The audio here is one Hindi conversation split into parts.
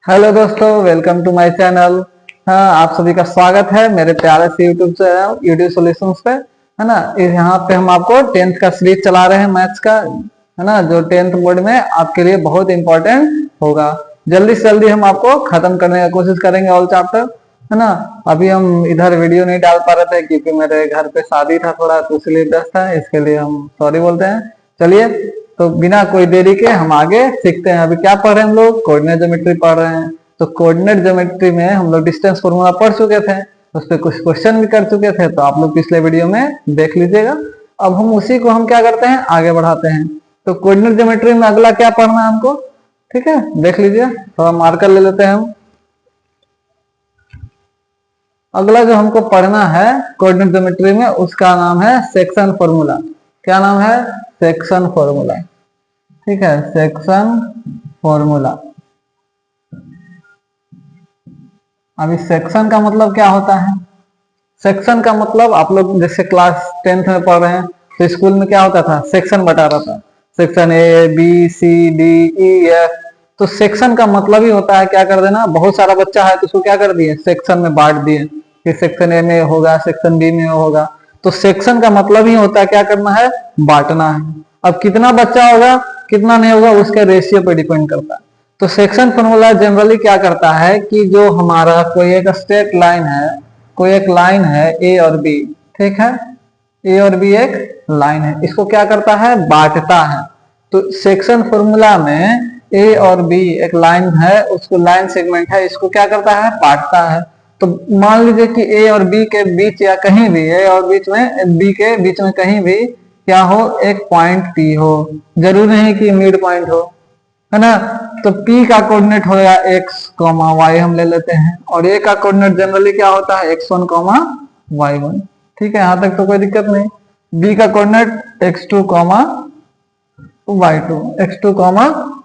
हेलो दोस्तों, वेलकम टू माय चैनल। हाँ, आप सभी का स्वागत है मेरे प्यारे से यूट्यूब चैनल यूट्यूब सॉल्यूशंस पे, है ना। यहाँ पे हम आपको 10th का सीरीज चला रहे हैं मैथ्स का, है ना, जो 10th बोर्ड में आपके लिए बहुत इंपॉर्टेंट होगा। जल्दी से जल्दी हम आपको खत्म करने की कोशिश करेंगे ऑल चैप्टर, है ना। अभी हम इधर वीडियो नहीं डाल पा रहे थे क्योंकि मेरे घर पे शादी था थोड़ा, तो इसलिए व्यस्त था, इसके लिए हम सॉरी बोलते हैं। चलिए, तो बिना कोई देरी के हम आगे सीखते हैं। अभी क्या पढ़ रहे हैं हम लोग? कोऑर्डिनेट ज्योमेट्री पढ़ रहे हैं। तो कोऑर्डिनेट ज्योमेट्री में हम लोग डिस्टेंस फॉर्मूला पढ़ चुके थे, उस पर कुछ क्वेश्चन भी कर चुके थे, तो आप लोग पिछले वीडियो में देख लीजिएगा। अब हम उसी को हम क्या करते हैं, आगे बढ़ाते हैं। तो कोऑर्डिनेट ज्योमेट्री में अगला क्या पढ़ना है हमको, ठीक है, देख लीजिए। थोड़ा मार्कर ले लेते हैं हम। अगला जो हमको पढ़ना है कोऑर्डिनेट ज्योमेट्री में, उसका नाम है सेक्शन फॉर्मूला। क्या नाम है? Section formula. ठीक है, सेक्शन फॉर्मूला। अभी सेक्शन का मतलब क्या होता है? सेक्शन का मतलब आप लोग जैसे क्लास 10th में पढ़ रहे हैं, तो स्कूल में क्या होता था, सेक्शन बता रहा था, section A B C D E F. तो सेक्शन का मतलब ही होता है क्या कर देना, बहुत सारा बच्चा है तो उसको क्या कर दिए, सेक्शन में बांट दिए कि सेक्शन ए में होगा, सेक्शन बी में होगा। तो सेक्शन का मतलब ही होता है क्या करना है, बांटना है। अब कितना बच्चा होगा कितना नहीं होगा उसके रेशियो पर डिपेंड करता है। तो सेक्शन फॉर्मूला जनरली क्या करता है कि जो हमारा कोई एक स्ट्रेट लाइन है, कोई एक लाइन है ए और बी, ठीक है, ए और बी एक लाइन है, इसको क्या करता है, बांटता है। तो सेक्शन फॉर्मूला में ए और बी एक लाइन है, उसको लाइन सेगमेंट है, इसको क्या करता है, बांटता है। तो मान लीजिए कि ए और बी के बीच या कहीं भी ए और बीच में बी के बीच में कहीं भी क्या हो, एक पॉइंट पी हो, जरूरी नहीं कि मिड पॉइंट हो, है ना। तो P का कोऑर्डिनेट होगा x, y हम ले लेते हैं, और A का कोऑर्डिनेट जनरली क्या होता है, x1, y1। ठीक है, यहां तक तो कोई दिक्कत नहीं। B का coordinate x2, y2, x2,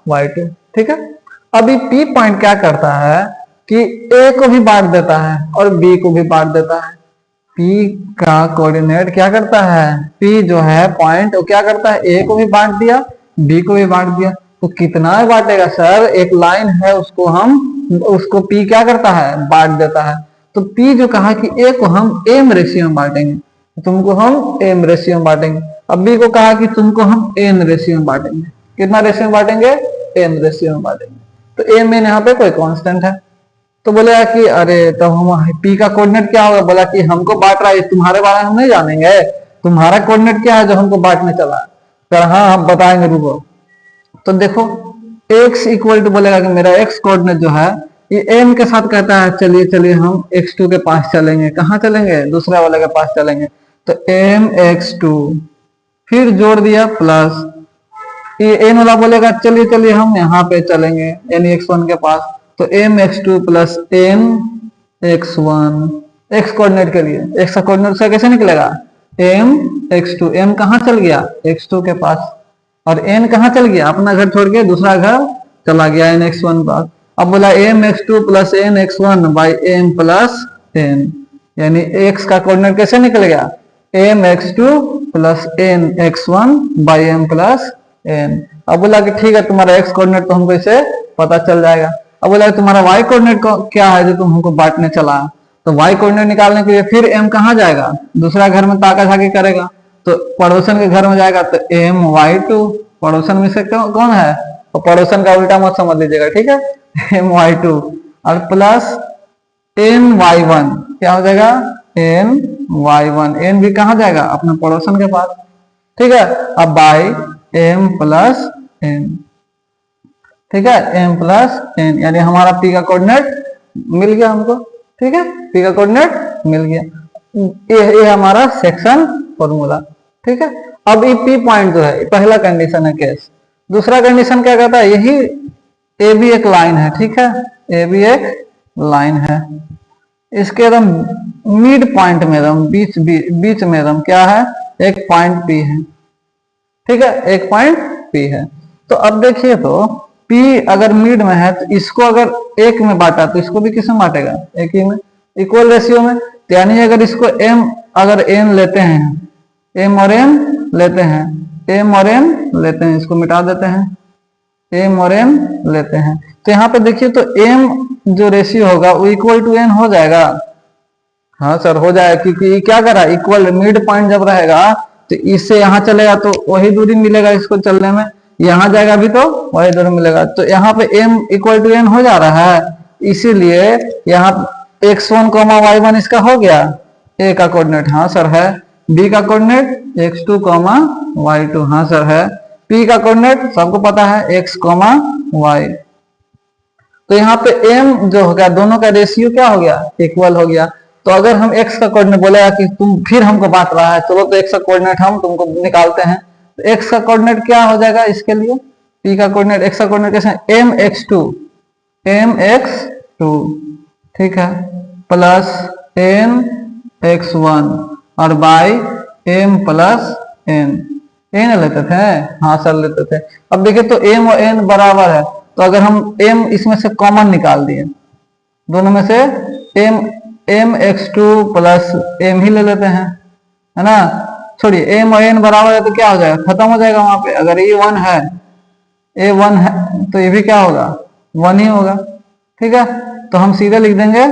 y2। ठीक है। अभी P पॉइंट क्या करता है कि A को भी बांट देता है और B को भी बांट देता है। P का कोऑर्डिनेट क्या करता है, P जो है पॉइंट, वो क्या करता है, A को भी बांट दिया, B को भी बांट दिया। तो कितना बांटेगा सर, एक लाइन है उसको P क्या करता है, बांट देता है। तो P जो कहा कि A को हम m रेशियो में बांटेंगे, तुमको हम m रेशियो में बांटेंगे। अब B को कहा कि तुमको हम n रेशियो में बांटेंगे। कितना रेशियो में बांटेंगे, m रेशियो में बांटेंगे। तो m यहाँ पे कोई कांस्टेंट है। तो बोलेगा कि अरे तो हम P का कोऑर्डिनेट क्या होगा, बोला कि हमको बांट रहा है, तुम्हारे बारे में हम नहीं जानेंगे, तुम्हारा कोऑर्डिनेट क्या है जो हमको बांटने चला है। तो हाँ हम बताएंगे, रुको। तो देखो x इक्वल टू, बोलेगा कि मेरा x कोऑर्डिनेट जो है ये m के साथ कहता है, चलिए चलिए हम x2 के पास चलेंगे। कहाँ चलेंगे, दूसरा वाले के पास चलेंगे। तो m x2, फिर जोड़ दिया प्लस, ये n वाला बोलेगा चलिए चलिए हम यहाँ पे चलेंगे n x1 के पास। तो m x2 plus n x1, x coordinate के लिए, x का कोऑर्डिनेट से कैसे निकलेगा, m x2, m कहाँ चल गया, x2 के पास, और n कहाँ चल गया, अपना घर छोड़ के दूसरा घर चला गया, n x1 पास। अब बोला m x2 plus n x1 by m plus n, यानी x का कोऑर्डिनेट कैसे निकल गया, m x2 plus n x1 by m plus n। अब बोला कि ठीक है, तुम्हारा x कोऑर्डिनेट तो हमको इसे पता चल जाएगा। अब बोला तुम्हारा y कोऑर्डिनेट क्या है जो तुम हमको बांटने चला है। तो y कोऑर्डिनेट निकालने के लिए फिर m कहाँ जाएगा, दूसरा घर में ताका झाकी करेगा, तो पड़ोसन के घर में जाएगा। तो m y2, पड़ोसन में से कौन है, तो पड़ोसन का उल्टा मत समझ लीजिएगा, ठीक है, m y2, और प्लस n y1, क्या हो जाएगा, n y1, n भी कहाँ जाएगा, अपने पड़ोसन के पास। ठीक है, अब बाई m प्लस n, ठीक है, m प्लस n, यानी हमारा P का कोऑर्डिनेट मिल गया हमको। ठीक है, P का कोऑर्डिनेट मिल गया। ये हमारा सेक्शन फॉर्मूला। ठीक है, अब ये P पॉइंट जो है पहला कंडीशन है केस। दूसरा कंडीशन क्या कहता है, यही ए भी एक लाइन है, ठीक है, ए भी एक लाइन है, इसके एकदम मिड पॉइंट में, एकदम बीच में एकदम क्या है, एक पॉइंट P है। ठीक है, एक पॉइंट P है। तो अब देखिए, तो P अगर मिड में है तो इसको अगर एक में बांटा तो इसको भी किस में बांटेगा, एक ही में, इक्वल रेशियो में। तो यानी अगर इसको m अगर n लेते हैं, m और n लेते हैं, m और n लेते हैं, इसको मिटा देते हैं, m और n लेते हैं, तो यहाँ पे देखिए तो m जो रेशियो होगा वो इक्वल टू n हो जाएगा। हाँ सर हो जाएगा, क्योंकि क्या करा इक्वल मिड पॉइंट जब रहेगा तो इससे यहाँ चलेगा तो वही दूरी मिलेगा इसको चलने में, यहाँ जाएगा भी तो वही दूरी मिलेगा। तो यहाँ पे m इक्वल टू n हो जा रहा है, इसीलिए यहाँ x1 y1 इसका हो गया a का कोऑर्डिनेट, हाँ सर है। b का कोऑर्डिनेट x2 y2, हाँ सर है। p का कोऑर्डिनेट सबको पता है x y। तो यहाँ पे m जो हो गया दोनों का रेशियो क्या हो गया इक्वल हो गया। तो अगर हम x का कोऑर्डिनेट बोलेगा कि तुम फिर हमको बांट रहा है, चलो तो x का कोऑर्डिनेट हम तुमको निकालते हैं। तो x का कोऑर्डिनेट क्या हो जाएगा इसके लिए, p का कोऑर्डिनेट x का कोऑर्डिनेट कैसे है mx2 ठीक है, प्लस nx1 और बाई m प्लस n लेते थे, हाँ सर लेते थे। अब देखिए तो m और n बराबर है, तो अगर हम m इसमें से कॉमन निकाल दिए, दोनों में से mx2 प्लस m ही ले लेते हैं, है ना। छोड़िए m और n बराबर है तो क्या हो जाएगा, खत्म हो जाएगा वहां पे। अगर ये 1 है, a1 है तो ये भी क्या होगा 1 ही होगा, ठीक है। तो हम सीधे लिख देंगे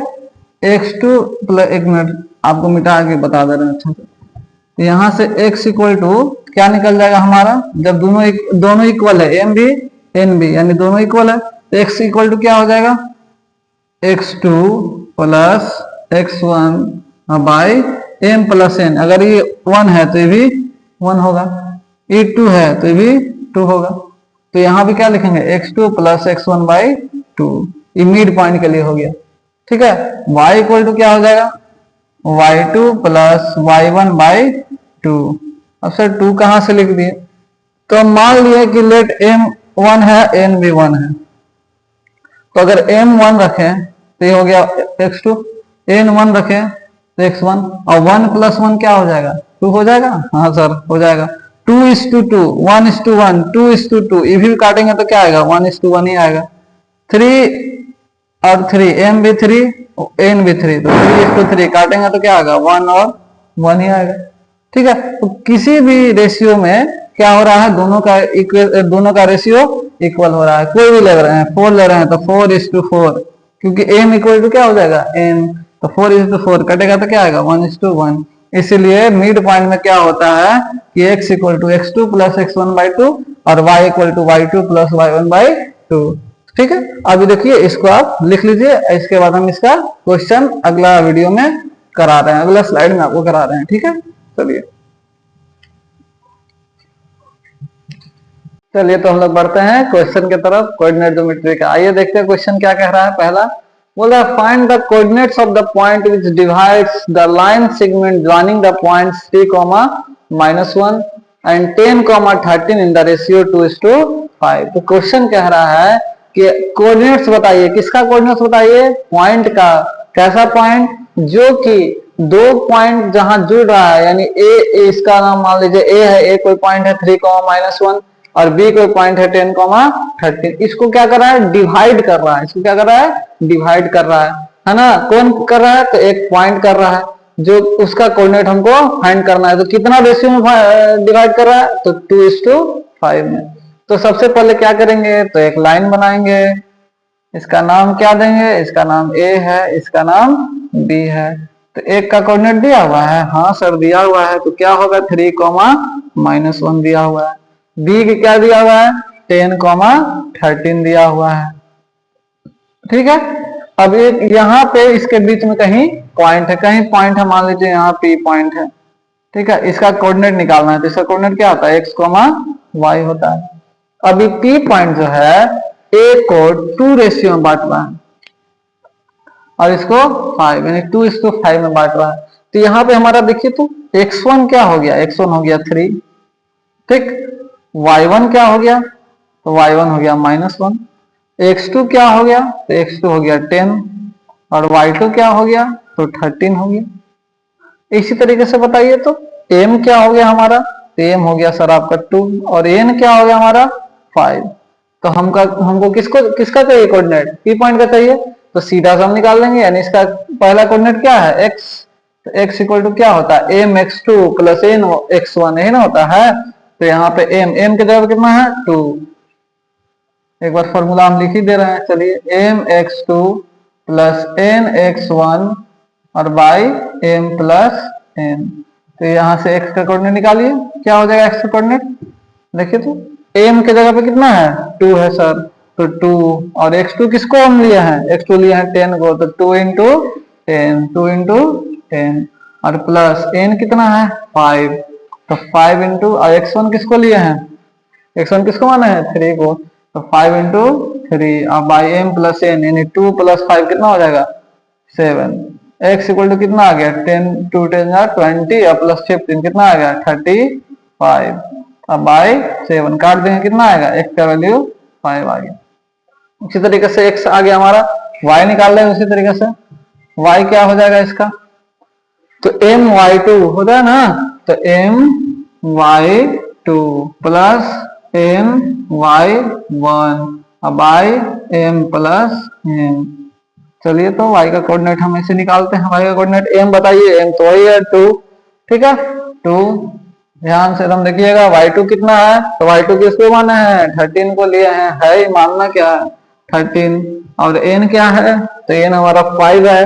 x2 प्लस, एक मिनट आपको मिटा के बता दे रहे हैं अच्छा से। तो यहाँ से x इक्वल टू क्या निकल जाएगा हमारा, जब दोनों इक्वल है m भी n भी, यानी दोनों इक्वल है, तो x इक्वल टू क्या हो जाएगा x2 plus x1 by m plus n। अगर ये 1 है तो ये भी 1 होगा, ये 2 है तो ये भी 2 होगा। तो यहाँ भी क्या लिखेंगे x2 प्लस x1 बाई 2, ये मिड पॉइंट के लिए हो गया, ठीक है। y इक्वल टू क्या हो जाएगा y2 प्लस y1 बाई 2। अब सर 2 कहां से लिख दिए, तो मान लिए कि लेट m 1 है n भी 1 है, तो अगर m 1 रखें तो ये हो गया x2, n 1 रखें तो x1, और 1 प्लस 1 क्या हो जाएगा 2 हो जाएगा, हाँ सर हो जाएगा। 2:2, 1:1, 2:2, ये भी काटेंगे तो क्या आएगा 1:1 ही आएगा। 3 और 3, m भी 3 n भी 3, तो 3:3 काटेंगे तो क्या आएगा 1 और 1 ही आएगा, ठीक है। तो किसी भी रेशियो में क्या हो रहा है, दोनों का रेशियो इक्वल हो रहा है। कोई भी ले रहे हैं 4 ले रहे हैं तो 4:4, क्योंकि m इक्वल टू क्या हो जाएगा n, तो 4:4 कटेगा तो क्या आएगा 1:1। इसीलिए मिड पॉइंट में क्या होता है कि x equal to x2 plus x1 by 2 और y equal to y2 plus y1 by 2, ठीक है। अभी देखिए इसको आप लिख लीजिए, इसके बाद हम इसका क्वेश्चन अगला वीडियो में करा रहे हैं, अगला स्लाइड में आपको करा रहे हैं, ठीक है। चलिए तो हम लोग बढ़ते हैं क्वेश्चन की तरफ, कोऑर्डिनेट ज्योमेट्री का। आइए देखते हैं क्वेश्चन क्या कह रहा है। पहला बोल रहा है find the coordinates of the point which divides the line segment joining the points 3, -1 and 10, 13 in the ratio 2:5। तो क्वेश्चन कह रहा है कि कोऑर्डिनेट्स बताइए, किसका कोऑर्डिनेट्स बताइए, पॉइंट का। कैसा पॉइंट, जो कि दो पॉइंट जहां जुड़ रहा है, यानी ए, इसका नाम मान लीजिए ए है, ए कोई पॉइंट है 3, -1 और बी कोई पॉइंट है 10, 13। इसको क्या कर रहा है डिवाइड कर रहा है, इसको क्या कर रहा है डिवाइड कर रहा है ना। कौन कर रहा है, तो एक पॉइंट कर रहा है, जो उसका कोऑर्डिनेट हमको फाइंड करना है। तो कितना रेशियो में डिवाइड कर रहा है, तो 2:5 में। तो सबसे पहले क्या करेंगे, तो एक लाइन बनाएंगे, इसका नाम क्या देंगे, इसका नाम a है, इसका नाम b है। तो एक का कोऑर्डिनेट दिया हुआ है, हाँ सर दिया हुआ है, तो क्या होगा 3, -1 दिया हुआ है। b की क्या दिया हुआ है 10, 13 दिया हुआ है, ठीक है। अब एक यहाँ पे इसके बीच में कहीं पॉइंट है, मान लीजिए यहाँ p पॉइंट है, ठीक है। इसका कोऑर्डिनेट निकालना है, तो इसका कोऑर्डिनेट क्या होता है x, y होता है। अभी p पॉइंट जो है a को 2 रेशियो में बांट रहा है और इसको 5, यानी 2:5 में बांट रहा है। तो यहाँ पे हमारा देखिए तो x1 क्या हो गया, x1 हो गया 3, ठीक। y1 क्या हो गया, तो y1 हो गया -1। x2 क्या हो गया, तो x2 हो गया 10 और y2 क्या हो गया, तो 13 हो गया। इसी तरीके से बताइए तो m क्या हो गया हमारा, तो m हो गया सर आपका 2 और n क्या हो गया हमारा 5। तो हमको किसका चाहिए कोऑर्डिनेट, p पॉइंट का चाहिए, तो सीधा से हम निकाल लेंगे, यानी इसका पहला कोऑर्डिनेट क्या है x, तो x इक्वल टू क्या होता है mx2 प्लस nx1 यही ना होता है। तो यहाँ पे m की जगह कितना है 2, एक बार फॉर्मूला हम लिख ही दे रहे हैं। चलिए mx2 प्लस nx1 और बाई m प्लस n। तो यहाँ से x का कोऑर्डिनेट निकालिए, क्या हो जाएगा x का कोऑर्डिनेट। देखिए तो m के जगह पे कितना है 2 है सर, तो 2 और x2 किसको हम लिए हैं, x2 लिए हैं 10 को, तो 2 इंटू 10, 2 इंटू 10 और प्लस n कितना है 5, तो 5 इंटू और x1 किसको लिए हैं, x1 किसको माना है 3 को, तो 5 इंटू 3 और बाई m प्लस n, यानी 2 प्लस 5 कितना हो जाएगा 7। x इक्वल टू कितना आ गया 10 2 10 20 और प्लस 15 कितना आ गया 35। अब बाई 7 काट देंगे कितना आएगा, x का वैल्यू 5 आ गया। उसी तरीके से x आ गया हमारा, y निकाल रहे हैं उसी तरीके से, y क्या हो जाएगा इसका, तो my2 हो जाए ना, तो my2 plus my1 by m plus n। चलिए तो y का कोऑर्डिनेट हम ऐसे निकालते हैं, y का कोऑर्डिनेट m बताइए, m तो वही है 2, ठीक है 2। ध्यान से एकदम देखिएगा, y2 कितना है, तो y2 किसको माना है 13 को लिए हैं, है ही मानना क्या है 13, और n क्या है, तो n हमारा 5 है,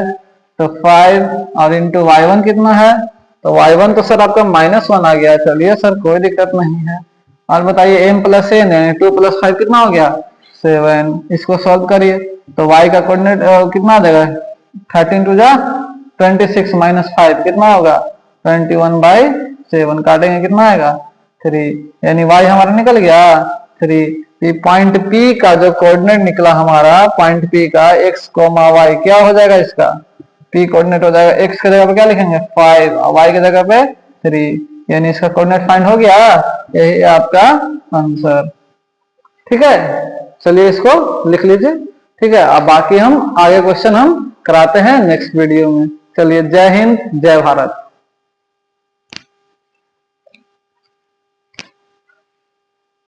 तो 5 और इंटू y1 कितना है, तो y1 तो सर आपका -1 आ गया। चलिए सर कोई दिक्कत नहीं है। और बताइए m प्लस n है, 2 प्लस 5 कितना हो गया 7, इसको सॉल्व करिए तो y का कोऑर्डिनेट कितना आ जाएगा 13 टू जा 26 माइनस 5 कितना होगा 21/7, काटेंगे कितना आएगा 3, यानी y हमारा निकल गया 3। पॉइंट P का जो कोऑर्डिनेट निकला हमारा, पॉइंट P का x, y क्या हो जाएगा इसका, P कोऑर्डिनेट हो जाएगा, x की जगह पे क्या लिखेंगे 5 और y की जगह पे 3, यानी इसका कोऑर्डिनेट फाइंड हो गया। यही आपका आंसर, ठीक है। चलिए इसको लिख लीजिए, ठीक है। अब बाकी हम आगे क्वेश्चन हम कराते हैं नेक्स्ट वीडियो में। चलिए जय हिंद जय भारत।